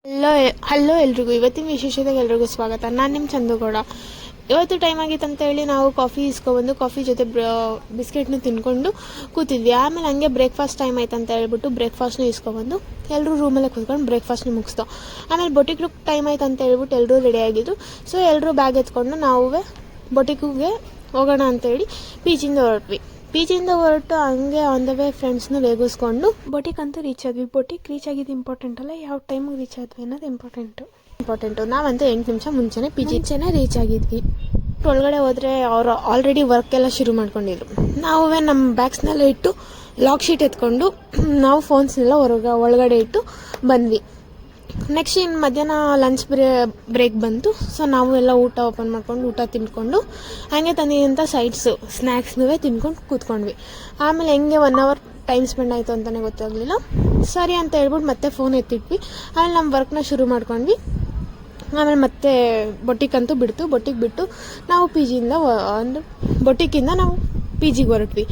Hello ಎಲ್ರಿಗೂ ಇವತ್ತಿನ ವಿಶೇಷತೆಗೆ ಎಲ್ರಿಗೂ ಸ್ವಾಗತ. ನಾನು ನಿಮ್ಮ ಚಂದುಗೌಡ. ಇವತ್ತು ಟೈಮ್ ಆಗಿತ್ತು ಅಂತ ಹೇಳಿ ನಾವು ಕಾಫಿ ಇಸ್ಕೊಬಂದು ಕಾಫಿ ಜೊತೆ ಬಿಸ್ಕೆಟ್ನ ತಿನ್ಕೊಂಡು ಕೂತಿದ್ವಿ. ಆಮೇಲೆ ಹಂಗೆ ಬ್ರೇಕ್ಫಾಸ್ಟ್ ಟೈಮ್ ಆಯ್ತು ಅಂತ ಹೇಳ್ಬಿಟ್ಟು ಬ್ರೇಕ್ಫಾಸ್ಟ್ನ ಇಸ್ಕೊಬಂದು ಎಲ್ಲರೂ ರೂಮಲ್ಲೇ ಕೂತ್ಕೊಂಡು ಬ್ರೇಕ್ಫಾಸ್ಟ್ನ ಮುಗಿಸ್ತೋ. ಆಮೇಲೆ ಬೊಟಿಕ್ ಟೈಮ್ ಆಯ್ತು ಅಂತ ಹೇಳ್ಬಿಟ್ಟು ಎಲ್ಲರೂ ರೆಡಿ ಆಗಿದ್ರು. ಸೊ ಎಲ್ಲರೂ ಬ್ಯಾಗ್ ಎತ್ಕೊಂಡು ನಾವು ಬೊಟಿಕ್ಗೆ ಹೋಗೋಣ ಅಂತೇಳಿ ಪಿಜಿಯಿಂದ ಹೊರಟು ಹಂಗೆ ಆನ್ ದ ವೇ ಫ್ರೆಂಡ್ಸ್ನ ವೇಗಿಸ್ಕೊಂಡು ಬೊಟಿಕ್ ಅಂತೂ ರೀಚ್ ಆದ್ವಿ. ಬೊಟಿಕ್ ರೀಚ್ ಆಗಿದ್ದು ಇಂಪಾರ್ಟೆಂಟ್ ಅಲ್ಲ, ಯಾವ ಟೈಮಿಗೆ ರೀಚ್ ಆದ್ವಿ ಅನ್ನೋದು ಇಂಪಾರ್ಟೆಂಟು. ನಾವಂತೂ 8 ನಿಮಿಷ ಮುಂಚೆನೇ ಪಿಜಿಚೆನೇ ರೀಚ್ ಆಗಿದ್ವಿ. ಒಳಗಡೆ ಹೋದರೆ ಅವರು ಆಲ್ರೆಡಿ ವರ್ಕ್ ಎಲ್ಲ ಶುರು ಮಾಡ್ಕೊಂಡಿದ್ರು. ನಾವು ನಮ್ಮ ಬ್ಯಾಗ್ಸ್ನೆಲ್ಲ ಇಟ್ಟು ಲಾಕ್ ಶೀಟ್ ಎತ್ಕೊಂಡು ನಾವು ಫೋನ್ಸ್ನೆಲ್ಲ ಒಳಗಡೆ ಇಟ್ಟು ಬಂದ್ವಿ. ನೆಕ್ಸ್ಟ್ ಇನ್ನು ಮಧ್ಯಾಹ್ನ ಲಂಚ್ ಬ್ರೇಕ್ ಬಂತು. ಸೊ ನಾವು ಎಲ್ಲ ಊಟ ಓಪನ್ ಮಾಡ್ಕೊಂಡು ಊಟ ತಿನ್ಕೊಂಡು ಹಾಗೆ ತಂದಿದ್ದಂಥ ಸ್ನ್ಯಾಕ್ಸ್ನೂ ತಿನ್ಕೊಂಡು ಕೂತ್ಕೊಂಡ್ವಿ. ಆಮೇಲೆ ಹೆಂಗೆ 1 ಅವರ್ ಟೈಮ್ ಸ್ಪೆಂಡ್ ಆಯಿತು ಅಂತಲೇ ಗೊತ್ತಾಗಲಿಲ್ಲ. ಸರಿ ಅಂತ ಹೇಳ್ಬಿಟ್ಟು ಮತ್ತೆ ಫೋನ್ ಎತ್ತಿಟ್ವಿ. ಆಮೇಲೆ ನಮ್ಮ ವರ್ಕ್ನ ಶುರು ಮಾಡ್ಕೊಂಡ್ವಿ. ಆಮೇಲೆ ಮತ್ತೆ ಬೊಟಿಕ್ ಬಿಟ್ಟು ನಾವು ಬೊಟಿಕ್ಕಿಂದ ನಾವು ಪಿಜಿಗೆ ಹೊರಟ್ವಿ.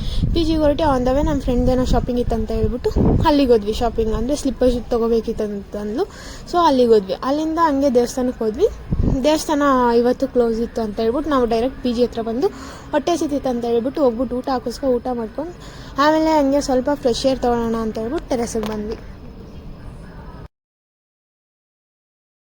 ಆನ್ ದ ವೇ ನಮ್ಮ ಫ್ರೆಂಡ್ ಏನೋ ಶಾಪಿಂಗ್ ಇತ್ತಂತ ಹೇಳ್ಬಿಟ್ಟು ಅಲ್ಲಿಗೆ ಹೋದ್ವಿ. ಶಾಪಿಂಗ್ ಅಂದರೆ ಸ್ಲಿಪ್ಪರ್ಸ್ ತೊಗೋಬೇಕಿತ್ತಂತಂದ್ಲು. ಸೊ ಅಲ್ಲಿಗೆ ಹೋದ್ವಿ. ಅಲ್ಲಿಂದ ಹಂಗೆ ದೇವಸ್ಥಾನಕ್ಕೆ ಹೋದ್ವಿ. ದೇವಸ್ಥಾನ ಇವತ್ತು ಕ್ಲೋಸ್ ಇತ್ತು ಅಂತ ಹೇಳ್ಬಿಟ್ಟು ನಾವು ಡೈರೆಕ್ಟ್ ಪಿಜಿ ಹತ್ರ ಬಂದು ಹೊಟ್ಟೆ ಸಿತ್ತಿತ್ತು ಅಂತ ಹೇಳ್ಬಿಟ್ಟು ಹೋಗ್ಬಿಟ್ಟು ಊಟ ಮಾಡ್ಕೊಂಡು ಆಮೇಲೆ ಹಂಗೆ ಸ್ವಲ್ಪ ಫ್ರೆಶ್ ಏರ್ ತೊಗೊಳ್ಳೋಣ ಅಂತ ಹೇಳ್ಬಿಟ್ಟು ಟೆರೆಸಿಗೆ ಬಂದ್ವಿ.